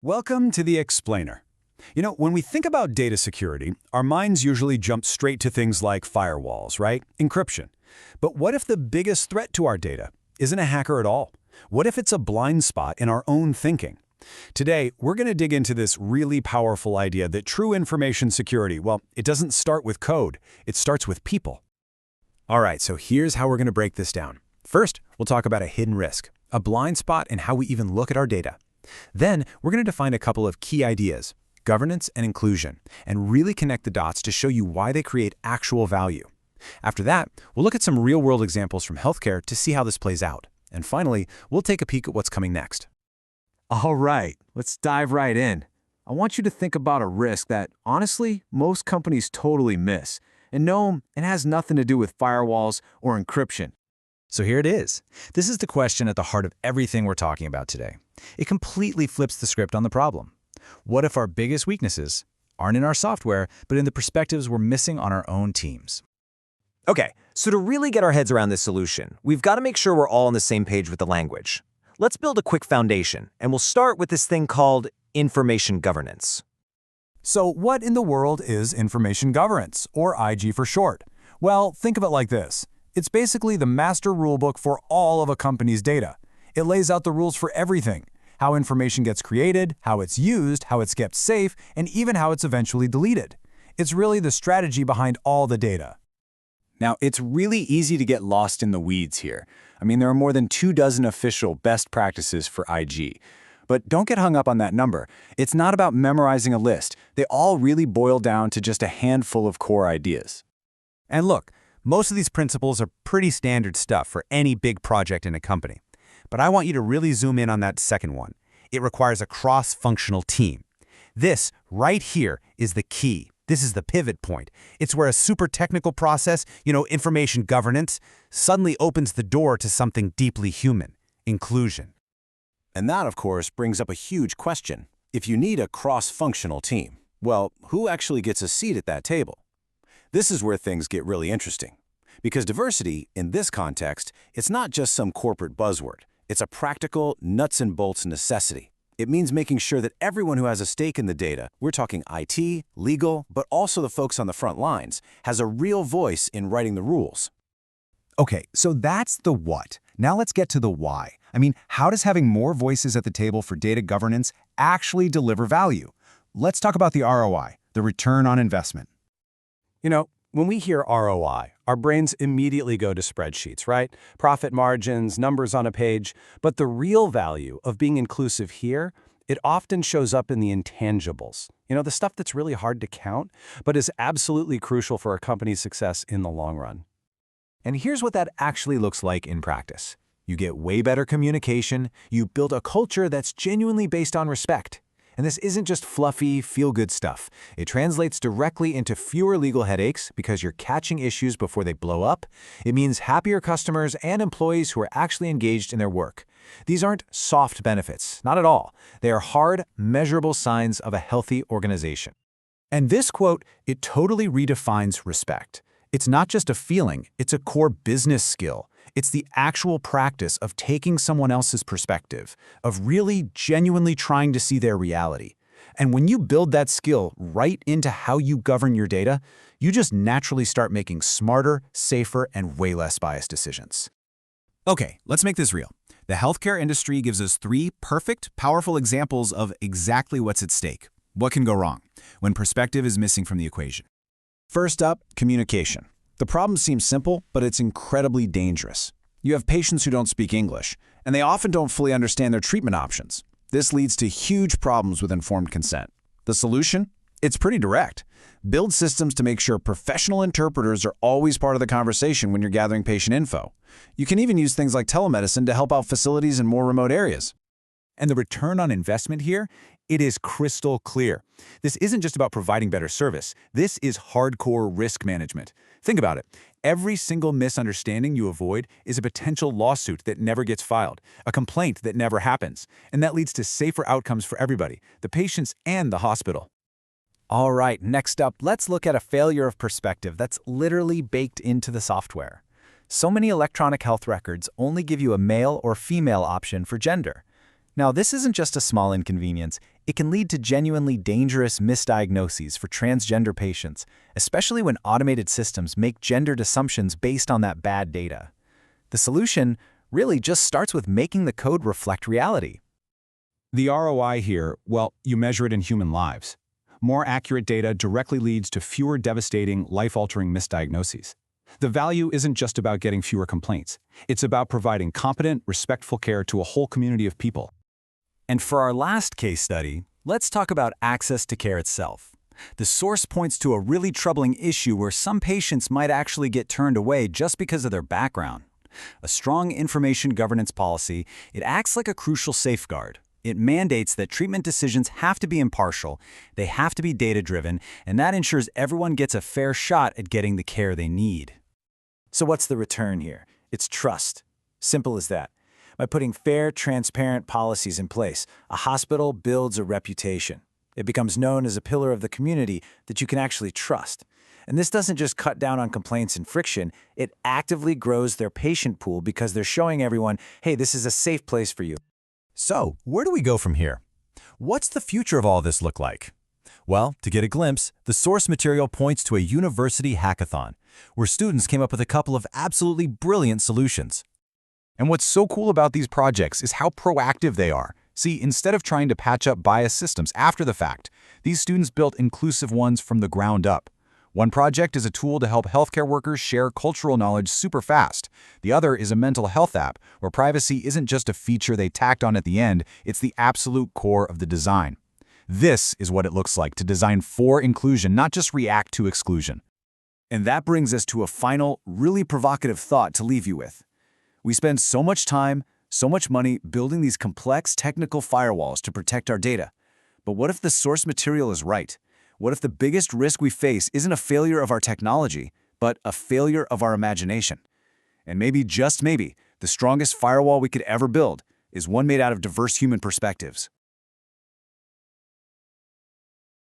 Welcome to the Explainer. When we think about data security, our minds usually jump straight to things like firewalls, right? Encryption. But what if the biggest threat to our data isn't a hacker at all? What if it's a blind spot in our own thinking? Today, we're going to dig into this really powerful idea that true information security, well, it doesn't start with code, it starts with people. All right, so here's how we're going to break this down. First, we'll talk about a hidden risk, a blind spot in how we even look at our data. Then, we're going to define a couple of key ideas, governance and inclusion, and really connect the dots to show you why they create actual value. After that, we'll look at some real-world examples from healthcare to see how this plays out. And finally, we'll take a peek at what's coming next. All right, let's dive right in. I want you to think about a risk that, honestly, most companies totally miss. And no, it has nothing to do with firewalls or encryption. So here it is. This is the question at the heart of everything we're talking about today. It completely flips the script on the problem. What if our biggest weaknesses aren't in our software, but in the perspectives we're missing on our own teams? Okay, so to really get our heads around this solution, we've got to make sure we're all on the same page with the language. Let's build a quick foundation, and we'll start with this thing called information governance. So what in the world is information governance, or IG for short? Well, think of it like this. It's basically the master rulebook for all of a company's data. It lays out the rules for everything, how information gets created, how it's used, how it's kept safe, and even how it's eventually deleted. It's really the strategy behind all the data. Now, it's really easy to get lost in the weeds here. There are more than 24 official best practices for IG. But don't get hung up on that number. It's not about memorizing a list. They all really boil down to just a handful of core ideas. And look, most of these principles are pretty standard stuff for any big project in a company. But I want you to really zoom in on that second one. It requires a cross-functional team. This, right here, is the key. This is the pivot point. It's where a super technical process, information governance, suddenly opens the door to something deeply human, inclusion. And that, of course, brings up a huge question. If you need a cross-functional team, well, who actually gets a seat at that table? This is where things get really interesting. Because diversity, in this context, it's not just some corporate buzzword. It's a practical, nuts and bolts necessity. It means making sure that everyone who has a stake in the data, we're talking IT, legal, but also the folks on the front lines, has a real voice in writing the rules. Okay, so that's the what. Now let's get to the why. How does having more voices at the table for data governance actually deliver value? Let's talk about the ROI, the return on investment. When we hear ROI, our brains immediately go to spreadsheets, right? Profit margins, numbers on a page. But the real value of being inclusive here, it often shows up in the intangibles. The stuff that's really hard to count, but is absolutely crucial for a company's success in the long run. And here's what that actually looks like in practice. You get way better communication, you build a culture that's genuinely based on respect. And this isn't just fluffy, feel-good stuff. It translates directly into fewer legal headaches because you're catching issues before they blow up. It means happier customers and employees who are actually engaged in their work. These aren't soft benefits, not at all. They are hard, measurable signs of a healthy organization. And this quote, it totally redefines respect. It's not just a feeling, it's a core business skill. It's the actual practice of taking someone else's perspective, of really genuinely trying to see their reality. And when you build that skill right into how you govern your data, you just naturally start making smarter, safer, and way less biased decisions. Okay, let's make this real. The healthcare industry gives us 3 perfect, powerful examples of exactly what's at stake. What can go wrong when perspective is missing from the equation? First up, communication. The problem seems simple, but it's incredibly dangerous. You have patients who don't speak English, and they often don't fully understand their treatment options. This leads to huge problems with informed consent. The solution? It's pretty direct. Build systems to make sure professional interpreters are always part of the conversation when you're gathering patient info. You can even use things like telemedicine to help out facilities in more remote areas. And the return on investment here? It is crystal clear. This isn't just about providing better service. This is hardcore risk management. Think about it. Every single misunderstanding you avoid is a potential lawsuit that never gets filed, a complaint that never happens, and that leads to safer outcomes for everybody, the patients and the hospital. All right, next up, let's look at a failure of perspective that's literally baked into the software. So many electronic health records only give you a male or female option for gender. Now, this isn't just a small inconvenience, It can lead to genuinely dangerous misdiagnoses for transgender patients, especially when automated systems make gendered assumptions based on that bad data. The solution really just starts with making the code reflect reality. The ROI here, well, you measure it in human lives. More accurate data directly leads to fewer devastating, life-altering misdiagnoses. The value isn't just about getting fewer complaints. It's about providing competent, respectful care to a whole community of people. And for our last case study, let's talk about access to care itself. The source points to a really troubling issue where some patients might actually get turned away just because of their background. A strong information governance policy, it acts like a crucial safeguard. It mandates that treatment decisions have to be impartial, they have to be data-driven, and that ensures everyone gets a fair shot at getting the care they need. So what's the return here? It's trust. Simple as that. By putting fair, transparent policies in place, a hospital builds a reputation. It becomes known as a pillar of the community that you can actually trust. And this doesn't just cut down on complaints and friction, it actively grows their patient pool because they're showing everyone, hey, this is a safe place for you. So, where do we go from here? What's the future of all this look like? Well, to get a glimpse, the source material points to a university hackathon, where students came up with a couple of absolutely brilliant solutions. And what's so cool about these projects is how proactive they are. See, instead of trying to patch up biased systems after the fact, these students built inclusive ones from the ground up. One project is a tool to help healthcare workers share cultural knowledge super fast. The other is a mental health app, where privacy isn't just a feature they tacked on at the end, it's the absolute core of the design. This is what it looks like to design for inclusion, not just react to exclusion. And that brings us to a final, really provocative thought to leave you with. We spend so much time, so much money building these complex technical firewalls to protect our data. But what if the source material is right? What if the biggest risk we face isn't a failure of our technology, but a failure of our imagination? And maybe, just maybe, the strongest firewall we could ever build is one made out of diverse human perspectives.